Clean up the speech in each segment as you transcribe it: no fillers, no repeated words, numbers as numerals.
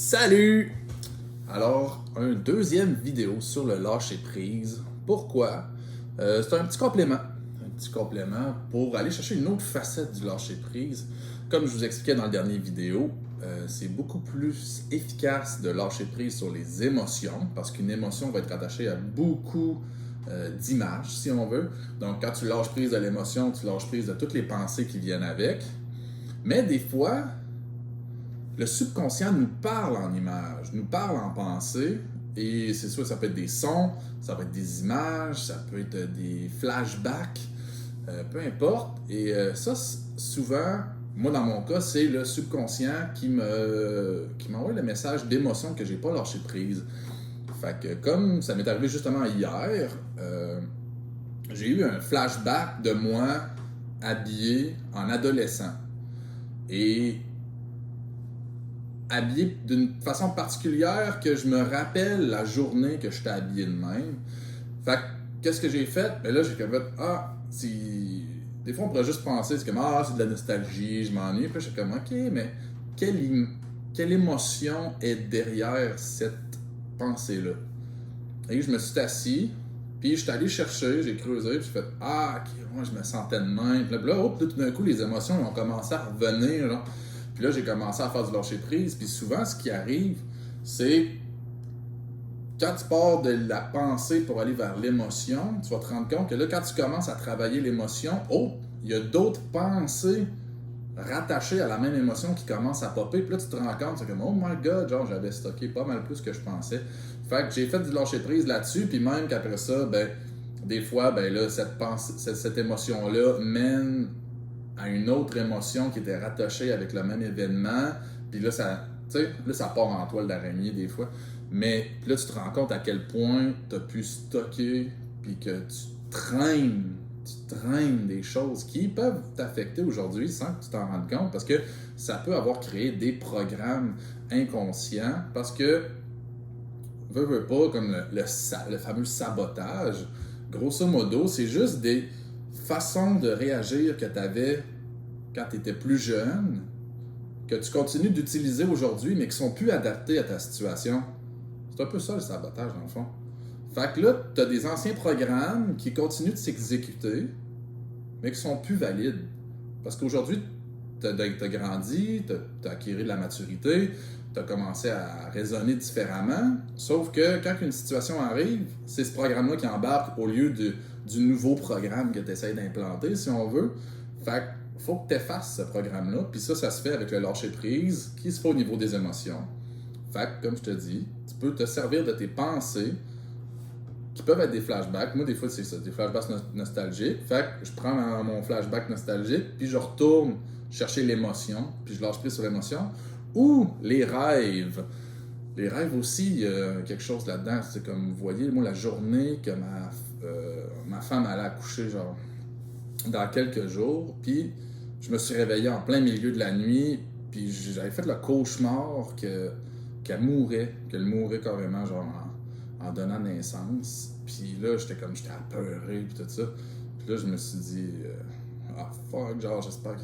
Salut! Alors, un deuxième vidéo sur le lâcher-prise. Pourquoi? C'est un petit complément. Un petit complément pour aller chercher une autre facette du lâcher-prise. Comme je vous expliquais dans la dernière vidéo, c'est beaucoup plus efficace de lâcher prise sur les émotions parce qu'une émotion va être attachée à beaucoup d'images, si on veut. Donc, quand tu lâches prise de l'émotion, tu lâches prise de toutes les pensées qui viennent avec. Mais des fois, le subconscient nous parle en images, nous parle en pensée, et c'est sûr, ça peut être des sons, ça peut être des images, ça peut être des flashbacks, peu importe. Et ça, souvent, moi dans mon cas, c'est le subconscient qui m'envoie le message d'émotion que j'ai pas lâché prise. Fait que comme ça m'est arrivé justement hier, j'ai eu un flashback de moi habillé en adolescent. Et habillé d'une façon particulière que je me rappelle la journée que j'étais habillé de même. Fait que, qu'est-ce que j'ai fait? Ben là, j'ai comme fait, des fois on pourrait juste penser, c'est comme, c'est de la nostalgie, je m'ennuie. Puis là, j'étais comme, ok, mais quelle émotion est derrière cette pensée-là? Et je me suis assis, puis je suis allé chercher, j'ai creusé, puis j'ai fait, ok, moi je me sentais de même. Puis là, tout d'un coup, les émotions ont commencé à revenir, genre. Puis là, j'ai commencé à faire du lâcher-prise. Puis souvent, ce qui arrive, c'est quand tu pars de la pensée pour aller vers l'émotion, tu vas te rendre compte que là, quand tu commences à travailler l'émotion, il y a d'autres pensées rattachées à la même émotion qui commencent à popper. Puis là, tu te rends compte, c'est comme, oh my god, genre, j'avais stocké pas mal plus que je pensais. Fait que j'ai fait du lâcher-prise là-dessus. Puis même qu'après ça, des fois, là, cette émotion-là mène à une autre émotion qui était rattachée avec le même événement, puis là, ça part en toile d'araignée des fois, mais là, tu te rends compte à quel point tu as pu stocker, puis que tu traînes des choses qui peuvent t'affecter aujourd'hui sans que tu t'en rendes compte, parce que ça peut avoir créé des programmes inconscients, parce que, veux pas, comme le fameux sabotage, grosso modo, c'est juste des façon de réagir que tu avais quand tu étais plus jeune, que tu continues d'utiliser aujourd'hui, mais qui sont plus adaptés à ta situation. C'est un peu ça le sabotage, dans le fond. Fait que là, tu as des anciens programmes qui continuent de s'exécuter, mais qui sont plus valides. Parce qu'aujourd'hui, tu as grandi, tu as acquis de la maturité, tu as commencé à raisonner différemment, sauf que quand une situation arrive, c'est ce programme-là qui embarque au lieu du nouveau programme que tu essaies d'implanter, si on veut. Fait qu'il faut que tu effaces ce programme-là, puis ça se fait avec le lâcher-prise qui se fait au niveau des émotions. Fait que, comme je te dis, tu peux te servir de tes pensées qui peuvent être des flashbacks. Moi, des fois, c'est ça, des flashbacks nostalgiques. Fait que je prends mon flashback nostalgique, puis je retourne chercher l'émotion, puis je lâche prise sur l'émotion. Ou les rêves. Les rêves aussi, il y a quelque chose là-dedans. C'est comme, vous voyez, moi, la journée que ma femme allait accoucher, genre, dans quelques jours, puis je me suis réveillé en plein milieu de la nuit, puis j'avais fait le cauchemar qu'elle mourait carrément, genre, en donnant naissance. Puis là, j'étais apeuré, puis tout ça. Puis là, je me suis dit, fuck, genre, j'espère que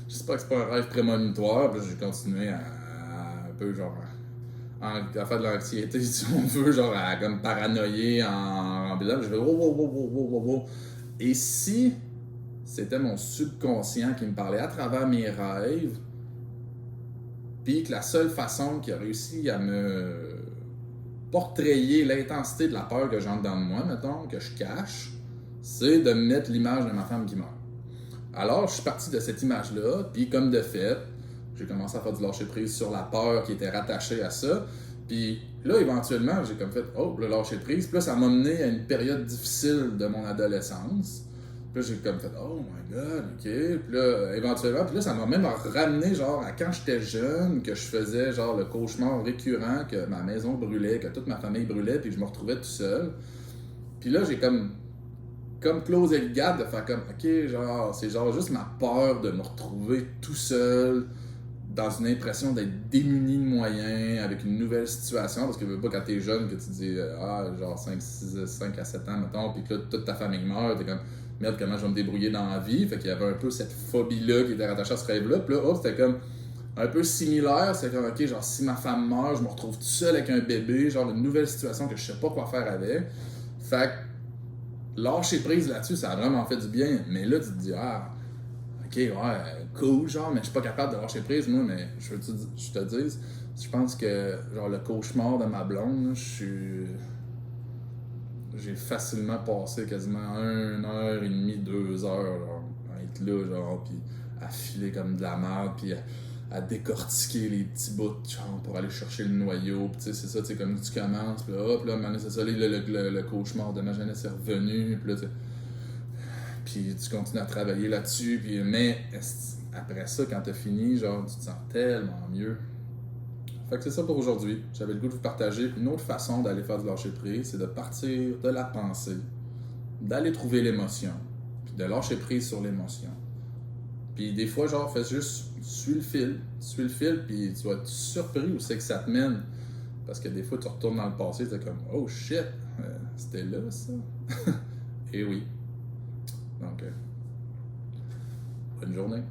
c'est pas un rêve prémonitoire. Puis là, j'ai continué à un peu, genre, à faire de l'anxiété, si on veut, genre, à comme paranoïer en bilan. Je vais, wow. Et si c'était mon subconscient qui me parlait à travers mes rêves, puis que la seule façon qu'il a réussi à me portrayer l'intensité de la peur que j'ai en dedans de moi, mettons, que je cache, c'est de me mettre l'image de ma femme qui meurt. Alors, je suis parti de cette image-là, puis comme de fait, j'ai commencé à faire du lâcher-prise sur la peur qui était rattachée à ça. Puis là, éventuellement, j'ai comme fait, le lâcher-prise. Puis là, ça m'a mené à une période difficile de mon adolescence. Puis là, j'ai comme fait, oh my god, ok. Puis là, éventuellement, ça m'a même ramené, genre, à quand j'étais jeune, que je faisais, genre, le cauchemar récurrent, que ma maison brûlait, que toute ma famille brûlait, puis que je me retrouvais tout seul. Puis là, j'ai comme closé le gap de faire comme, ok, genre, c'est genre juste ma peur de me retrouver tout seul, dans une impression d'être démuni de moyens, avec une nouvelle situation, parce que veux pas quand t'es jeune, que tu dis, genre 5 à 7 ans, mettons, puis que là, toute ta famille meurt, t'es comme, merde, comment je vais me débrouiller dans la vie? Fait qu'il y avait un peu cette phobie-là qui était rattachée à ce rêve-là. Puis là, c'était comme, un peu similaire. C'est comme, ok, genre, si ma femme meurt, je me retrouve tout seul avec un bébé, genre, une nouvelle situation que je sais pas quoi faire avec. Fait que, lâcher prise là-dessus, ça a vraiment fait du bien. Mais là, tu te dis, ah, ok, ouais, cool, genre, mais je suis pas capable de lâcher prise, moi, mais je te dise, je pense que, genre, le cauchemar de ma blonde, j'ai facilement passé quasiment 1 heure et demie, 2 heures, genre, à être là, genre, pis à filer comme de la merde, pis à décortiquer les petits bouts, genre, pour aller chercher le noyau, pis tu sais, c'est ça, tu sais, comme tu commences, pis là, hop, là, maintenant, c'est ça, là, le cauchemar de ma jeunesse est revenu, pis là, puis tu continues à travailler là-dessus, puis mais après ça, quand t'as fini, genre, tu te sens tellement mieux. Fait que c'est ça pour aujourd'hui. J'avais le goût de vous partager. Une autre façon d'aller faire du lâcher prise, c'est de partir de la pensée, d'aller trouver l'émotion, puis de lâcher prise sur l'émotion. Puis des fois, genre, fais juste, suis le fil, puis tu vas être surpris où c'est que ça te mène. Parce que des fois, tu retournes dans le passé, t'es comme, oh shit, c'était là ça. Et oui. Donc, bonne journée.